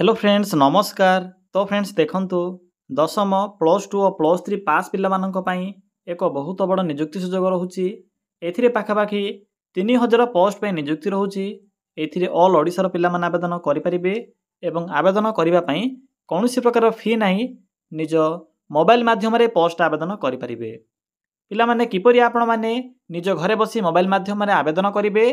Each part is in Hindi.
हेलो फ्रेंड्स नमस्कार। तो फ्रेंड्स देखंतु दशम प्लस टू और प्लस थ्री पास पिलामानंको एक बहुत बड़ निजुक्ति सुजोग रोचे। एथिरे पाखापाखि 3000 पोस्ट पे निजुक्ति रोचे। एथिरे ऑल ओडिशार पिलामान आवेदन करें एवं आवेदन करने कौन प्रकार फी नहीं निज मोबाइल माध्यम पोस्ट आवेदन करें। पिलामाने किपरि आपण माने निज घरे बसी मोबाइल माध्यम आवेदन करेंगे।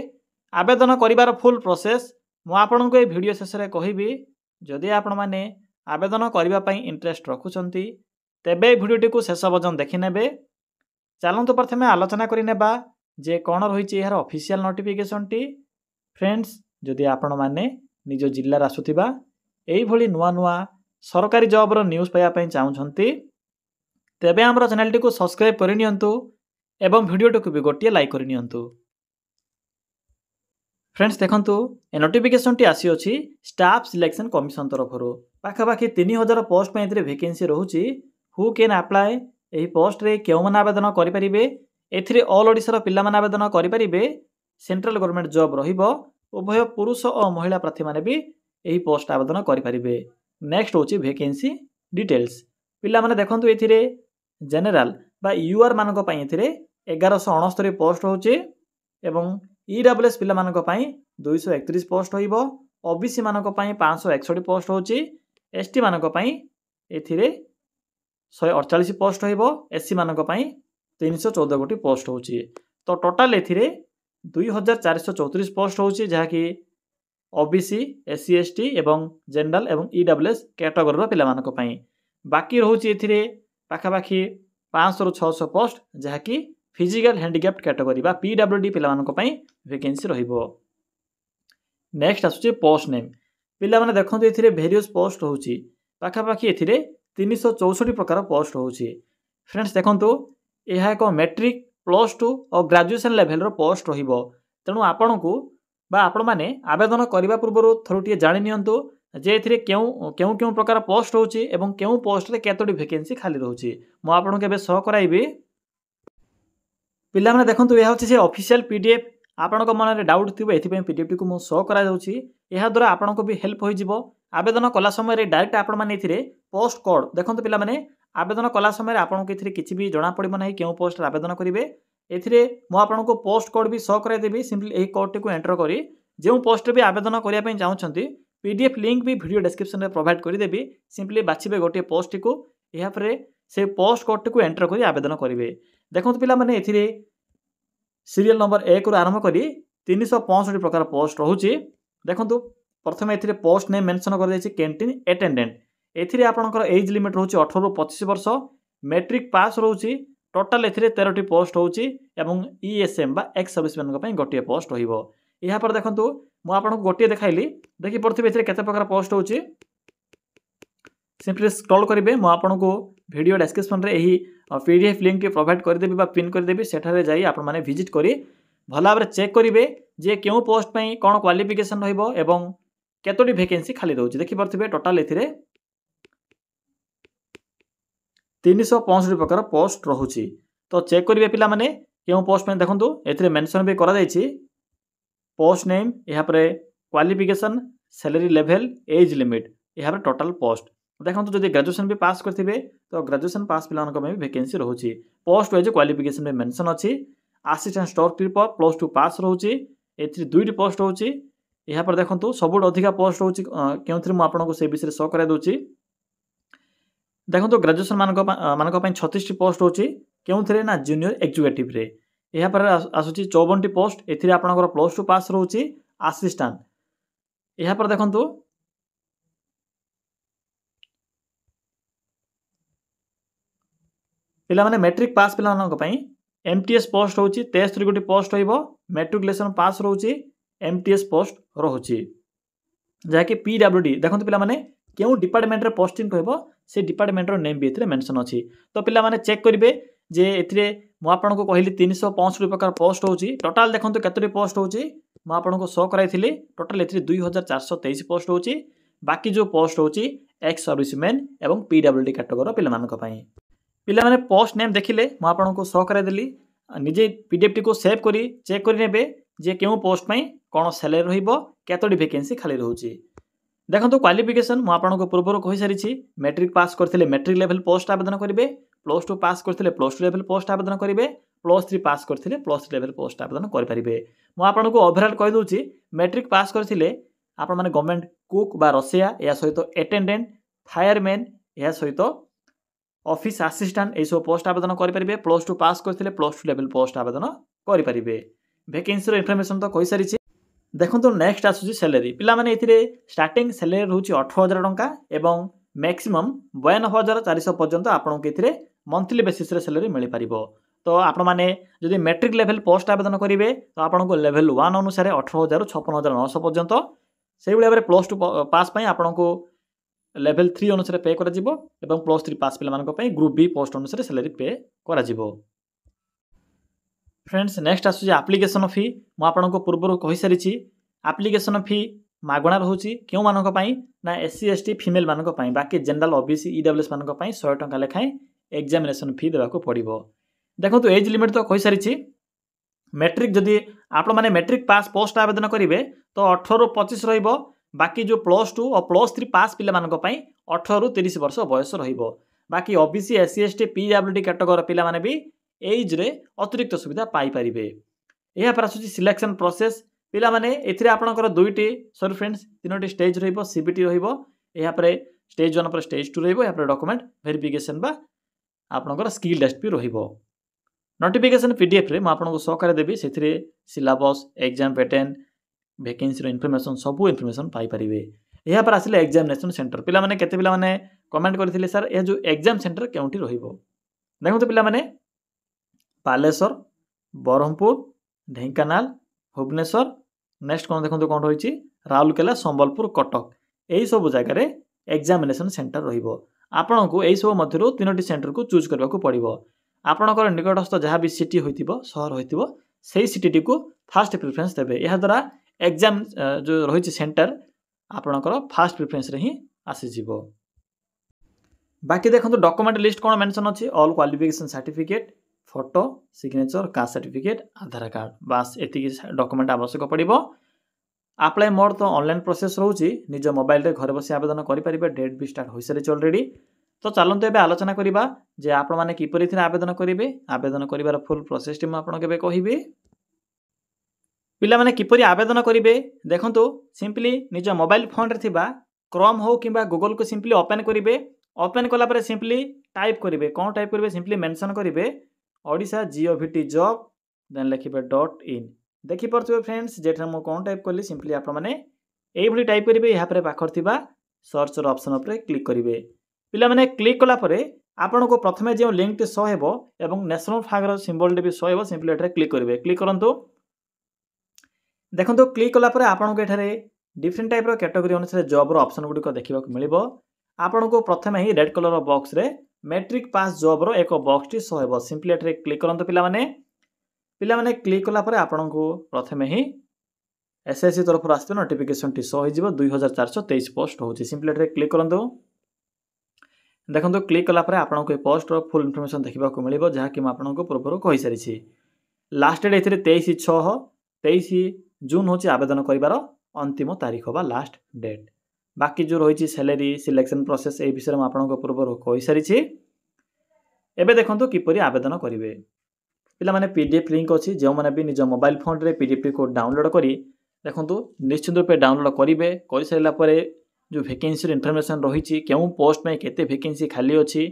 आवेदन करिवार फुल प्रोसेस मु आपनको ए वीडियो शेष में कहबी। जदि आपण माने आवेदन करने इंटरेस्ट रखुंट तेबे भिडियोटी को शेष पर्यंत देखने। चलतु प्रथमे आलोचना करनेबा जे कौन रही यार ऑफिशियल नोटिफिकेशन टी। फ्रेंड्स जदि आपण माने निज जिल्लार आसुथिबा एई भली नुआ नुआ सरकारी जॉब रो न्यूज़ पाइबा चाहूँगी तेबे हमर चैनल टी को सब्सक्राइब करनियंतु एवं वीडियोटी को भी गोटे लाइक करनियंतु। फ्रेंड्स देखंतु ए नोटिफिकेशन टी आसी अछि स्टाफ सिलेक्शन कमिशन तरफ पाखापाखि 3000 पोस्ट पे वैकेंसी रोचे। हु कैन अप्लाई यही पोस्ट रे क्यों मन आवेदन करें। एथिरे ऑल ओडिशार पिला मन आवेदन करें। सेंट्रल गवर्नमेंट जॉब रहिबो। उभय पुरुष और महिला प्रार्थी माने भी यही पोस्ट आवेदन करें। नेक्स्ट होची वैकेंसी डिटेल्स। पिला माने देखंतु एथिरे जनरल बा यूआर मानक पई एथिरे 1169 पोस्ट होचे एवं ईडब्ल्यूएस पिला मानक पई 231 पोस्ट होइबो। ओबीसी मानक पई 561 पोस्ट होची। एसटी मानक पई एथिरे 148 पोस्ट होइबो। एससी मानक पई 314 गोटी पोस्ट होची। तो टोटल एथिरे 2434 पोस्ट होची जहा कि ओबीसी एससी एसटी एवं जनरल एवं ईडब्ल्यूएस कैटेगरी रो पिला मानक पई। बाकी रहउची एथिरे पाखापाखि 500 रु 600 पोस्ट जहा कि फिजिकल हैंडिकैप्ड कैटेगरी बा पीडब्ल्यूडी पिला मानक पई वैकेंसी रहिबो। नेक्स्ट आसुची पोस्ट नेम। पिला माने देखंतु एथिरे वेरियस पोस्ट होची पाखापाखि एथिरे 364 प्रकार पोस्ट होची। फ्रेंड्स देखंतु एहा एक मैट्रिक प्लस टू और ग्रेजुएशन लेवल रो पोस्ट रहिबो। तेणु आपनकु बा आपण माने आवेदन करिबा पूर्व थोड़े जानि नियंतु जे एथिरे क्यों प्रकार पोस्ट होची एवं क्यों पोस्ट रे केतोडी वैकेंसी खाली रहउची। मु आपनकु एबे शो कराइबी। पिला माने देखंतु एहा होची से ऑफिशियल पीडीएफ। आपनक मन रे डाउट थिबो एथिपे पीडीएफ टी को मु शो करा जाउची। एहा द्वारा आपनक भी हेल्प होई जिवो। आवेदन कला समय रे डायरेक्ट आपण माने एथिरे पोस्ट कोड देखंतु पिला माने आवेदन कला समय रे आपनक एथिरे किछि भी जणा पड़िबो नाही केउ पोस्ट रे आवेदन करिवे। एथिरे मु आपनक पोस्ट कोड भी शो करा देबी। सिंपली एही कोड टी को एंटर करी जेउ पोस्ट रे भी आवेदन करिया पई चाहउछंती पीडीएफ लिंक भी वीडियो डिस्क्रिप्शन में प्रोवाइड कर देबी। सिंपली बाछिबे गोटे पोस्ट टी को एहा परे से पोस्ट कोड टी को एंटर करी आवेदन करिवे। देखंतु पिला माने एथिरे सीरियल नंबर 1 रु आरंभ करी 365 प्रकार पोस्ट रहउची। देखंतु प्रथम एथिरे पोस्ट नेम मेंशन कर दैछि कैंटीन अटेंडेंट। एथिरे आपनकर एज लिमिट रहउची 18 रु 25 वर्ष। Matric pass रहउची। टोटल एथिरे 13 टी पोस्ट होउची एवं ईएसएम बा एक्स सर्विसमैन को पई गोटे पोस्ट होइबो। एहा पर देखंतु मु आपनक गोटे देखाइली देखि परथिबे एथिरे केते प्रकार पोस्ट होउची। सिंपली स्क्रॉल करिवे। मु आपनक वीडियो डिस्क्रिप्शन रे एही पीडीएफ लिंक टी प्रोवाइड कर देबी बा पिन कर देबी। सेठारे जाई आपण माने विजिट करी भला भाबरे चेक करिवे जे केउ पोस्ट पई कोन क्वालिफिकेशन रहइबो एवं केतोडी वैकेंसी खाली रहउची। देखि परथिबे टोटल एथिरे 365 प्रकार पोस्ट रहउची। तो चेक करिवे पिला माने केउ पोस्ट पई देखंतु एथिरे मेंशन भी करा जायछि पोस्ट नेम एहा परे qualification salary level age limit एहा परे टोटल पोस्ट। देखंतु जदि ग्रेजुएशन भी पास करथिबे तो ग्रेजुएशन पास पिला मानक में वैकेंसी रहउची। पोस्ट वाइज क्वालिफिकेशन में मेंशन अछि। Assistant store keeper plus two pass रहउची। एथि दुईटी पोस्ट होउची। एहा पर देखंतु सबुठ अधिका पोस्ट होउची केउथि मु आपनको से विषय शो करा दोची। देखंतु ग्रेजुएशन मानक पई 36 टी पोस्ट होउची केउथि ना जूनियर एग्जीक्यूटिव रे। एहा पर आसुची 54 टी पोस्ट। एथिरे आपनकर प्लस टू पास रहउची असिस्टेंट। एहा पर देखंतु पिला माने मैट्रिक पास पिला मानक पई एमटीएस पोस्ट होउची 63 गोटी पोस्ट होइबो। मैट्रिकुलेशन पास रहउची एमटीएस पोस्ट रहउची जहा कि पीडब्ल्यूडी। देखंतु पिला माने केउ डिपार्टमेंट रे पोस्टिंग कहबो से डिपार्टमेंट रो नेम भी एथिरे मेंशन अछि। तो पिला माने चेक करिवे जे एथिरे मु आपनको कहिली 365 प्रकार पोस्ट होउची। टोटल देखंतु केतोटी पोस्ट होउची मु आपनको शो कराइथिली। टोटल एथिरे 2423 पोस्ट होउची। बाकी जो पोस्ट होउची एक्स सर्विसमैन एवं पीडब्ल्यूडी कैटेगरी पिला मानक पई। पिला माने पोस्ट नेम देखिले मु आपनको शो करा देली। निजे पीडीएफ टी को सेव करी चेक करि नेबे जे केउ पोस्ट पई कोन सैलरी रहिबो केतोडी वैकेंसी खाली रहउची। देखो क्वालिफिकेशन मु आपको पूर्व कही सारी मैट्रिक पास करते मैट्रिक लेवल पोस्ट आवेदन करेंगे, +2 पास करते +2 लेवल पोस्ट आवेदन करेंगे, +3 पास करते +3 लेवल पोस्ट आवेदन करेंगे। मुझे ओभरऑल कहीदे मैट्रिक पास करते आपण मैंने गवर्नमेंट कुक बा रसिया या सहित अटेंडेंट फायरमैन या सहित ऑफिस असिस्टेंट यह सब पोस्ट आवेदन करेंगे। +2 पास करते +2 लेवल पोस्ट आवेदन करेंगे। वैकेंसी इनफॉरमेशन तो कही सारी। देखो नेक्स्ट आसूँ सैलरी पिला माने एथिरे स्टार्टिंग सैलरी रोचे 18,000 टंका एवं मैक्सिमम 52,400 पर्यंत आपको ये मंथली बेसिस रे सैलरी मिल पार। तो आपण मैंने जदि मैट्रिक लेवल पोस्ट आवेदन करेंगे तो आपको लेवल 1 अनुसार 18,000 56,900 पर्यंत से भाई भाव +2 पास आपको लेवल 3 अनुसार पे करा जिवो एवं +3 पास पे ग्रुप बी पोस्ट अनुसार सैलरी पे करा जिवो। फ्रेंड्स नेक्स्ट आसूँ एप्लिकेशन फी मुझे पूर्व कही सारी एप्लिकेशन फी मागणा रोचे क्यों मानी ना SC ST फीमेल मानक बाकी जनरल OBC EWS मानक 100 टंका लेखाएं एग्जामिनेशन फी देवाक पड़ो। देखो एज लिमिट तो कही सारी मैट्रिक जदि आप मैंने मैट्रिक पास पोस्ट आवेदन करेंगे तो 18 ରୁ 25 रहिबो, बाकी जो +2 और +3 पास पिला मानक 18 ରୁ 30 वर्ष बयस रहिबो। बाकी OBC SC ST PWD category पिला माने भी एज रे अतिरिक्त सुविधा पाई परिबे। यह पर आसुची सिलेक्शन प्रोसेस पिला माने एथिरे आपनकर दुईटी सॉरी फ्रेंड्स तीनोटी स्टेज रहिबो, CBT रहिबो, यहा पर स्टेज 1 पर स्टेज 2 रहिबो, यहा पर डॉक्यूमेंट वेरिफिकेशन बा आपनकर स्किल टेस्ट भी रहिबो। नोटिफिकेशन PDF रे म आपनको सहकार देबी सेथिरे सिलेबस एग्जाम पैटर्न वैकेंसी रो इनफॉरमेशन सब इनफॉरमेशन पाई परिबे। यहा पर आसिले एग्जामिनेशन सेंटर पिला माने केते पिला माने कमेंट करथिले सर ए जो एग्जाम सेंटर केउंटी रहिबो। देखो तो पिला माने बालेश्वर, बरहमपुर, ढेंकानाल, भुवनेश्वर नेक्स्ट कौन देखो कौन रही राउरकेला, संबलपुर, कटक यही सब जगह एग्जामिनेशन सेंटर रहिबो। आपन को यही सब मध्यरु तीनोटी सेंटर को चूज करबा को पड़िबो। आपनकर निकटस्थ जहाँ भी सिटी होइतिबो शहर होइतिबो सेही सिटी को फास्ट प्रेफरेंस देबे। यह द्वारा एग्जाम जो रही सेंटर आपनकर फास्ट प्रेफरेंस रे ही आसी जिवो। बाकी देखो डॉक्यूमेंट लिस्ट कौन मेंशन अच्छी all qualification certificate, photo, signature, caste certificate, Aadhaar card बास एति डॉक्यूमेंट आवश्यक पड़ो। अप्लाई मोड तो ऑनलाइन प्रोसेस रोचे निज मोबाइल रे घर बसी आवेदन करेंगे। डेट भी स्टार्ट हो सारी ऑलरेडी। तो चलते एवं आलोचना करवा जे आपण मैंने किपरि आवेदन करेंगे। आवेदन कर फुल प्रोसेस टी मुझे कहबी पिला माने किपरि आवेदन करेंगे। देखो सिंपली निज मोबाइल फोन रे थिबा क्रोम हो कि गूगल को सिंपली ओपन करेंगे। ओपन कलापर सिंपली टाइप करेंगे कौन टाइप करेंगे सिंपली मेंशन करेंगे ओडिशा GOVT जॉब देन लिखिबे .in देखिपे फ्रेंड्स जेठा मु कौन टाइप कली सिंपली आप मैंने यही टाइप करेंगे। यहाँ पर पाखर थिबा सर्च ऑप्शन उपर क्लिक करेंगे। पिला माने क्लिक कलापर आपण को प्रथमे जो लिंक शो हेबो एवं नेशनल फ्लैग सिंबल भी शो हेबो सिंपली एठारे क्लिक करेंगे। क्लिक करंतु देखो क्लिक कलापर आपण को एठारे डिफरेंट टाइप कैटेगरी अनुसार जॉब रो ऑप्शन गुडी को देखा मिलिबो। आपण को प्रथमे ही रेड कलर बॉक्स रे मैट्रिक पास जॉब रो एक बॉक्स टी शो हेबो सिंपली एठारे क्लिक करंतु। पिला माने क्लिक कलापर आपण को प्रथमे ही SSC तरफ आसते नोटिफिकेशन टी शो हो 2423 पोस्ट होची सिंपली एठारे क्लिक करंतु। देखो क्लिक कलापर आपण को पोस्ट रो फुल इनफॉरमेशन देखा मिलिबो जहा कि आपण को पूर्व कहि सारी। लास्ट डेट एथिरे 23/6 जून होची आवेदन करिवार अंतिम तारीख बा लास्ट डेट। बाकी जो रही सैलरी सिलेक्शन प्रोसेस ए विषय में आपको पूर्व कही सारी। एबे देखो किपरि आवेदन करेंगे। पिला माने PDF लिंक अच्छी जो मैंने भी निज मोबाइल फोन रे PDF को डाउनलोड करी देखो निश्चित रूप डाउनलोड करेंगे। कर सारापर जो वैकेंसी इनफॉरमेशन रही क्यों पोस्ट में केते वैकेंसी खाली अच्छी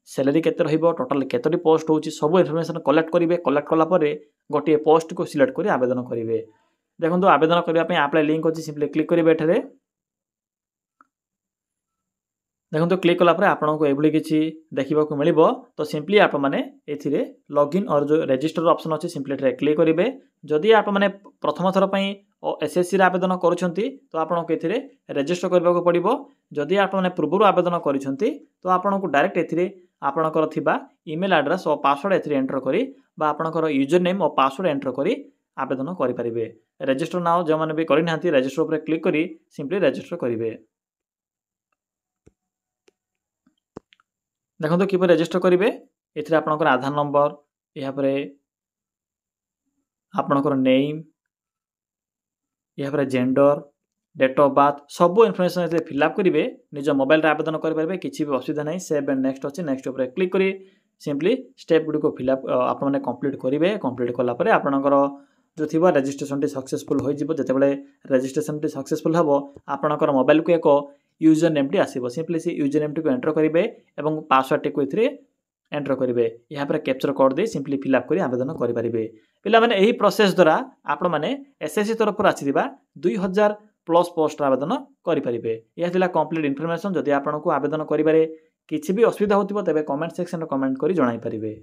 सैलरी केते रहिबो टोटल केतोटी पोस्ट होची सब इनफॉरमेशन कलेक्ट करेंगे। कलेक्ट कलापर गोटे पोस्ट को सिलेक्ट कर आवेदन करेंगे। देखो आवेदन करने अप्लाई लिंक अच्छी सिंपली क्लिक करेंगे। एठारे देखो क्लिक कलापर आपको ये किसी देखा मिल तो सिंपली आप मैंने ए लॉगिन और जो रजिस्टर ऑप्शन अच्छी सिंपली क्लिक करेंगे। जदि आप मैंने प्रथम थर पर SSC आवेदन करुँच तो आपको ये रजिस्टर करने पड़ो। जदि आप मैंने पूर्व आवेदन करुँच तो आपको डायरेक्ट ए आपणकर थिबा ईमेल एड्रेस और पासवर्ड ए एंटर करी बा आपणकर यूजर नेम और पासवर्ड एंटर करी आवेदन करेंगे। रजिस्टर नाउ जो मैंने भी करना रजिस्टर उपर क्लिक करी सिंपली रजिस्टर करेंगे। देखो तो किपर रजिस्टर करेंगे। ये आपणकर आधार नंबर यहाँ पर आपणकर नेम यहाँ पर जेंडर डेट ऑफ बर्थ सब इनफॉरमेशन एते फिलअप करेंगे निज मोबाइल रे आवेदन करेंगे किसी भी असुविधा नहीं सेव एंड नेक्स्ट अच्छे नेक्स्ट उपर क्लिक करी सिंपली स्टेप गुडी को फिलअप आपने कंप्लीट करेंगे कंप्लीट कलापर आपणकर जो थी रेजिस्ट्रेशन टी सक्सेसफुल हो जिते रेजिस्ट्रेशन टी सक्सेसफुल हम आपणकर मोबाइल को एक यूजर नेम टी आसो सिंपली से यूजर नेम टी को एंटर करेंगे और पासवर्ड टी को एंटर करेंगे यहाँ कैप्चर कोड दे सिंपली फिलअप कर आवेदन करेंगे पिलामाने यही प्रोसेस द्वारा आपण मैंने एसएससी तरफ आसीथिबा 2000 प्लस पोस्ट आवेदन करेंगे यह कंप्लीट इनफॉरमेशन जदि आपको आवेदन करेंगे किसी भी असुविधा होती तेज कमेंट सेक्शन कमेंट कर जणाई पारे।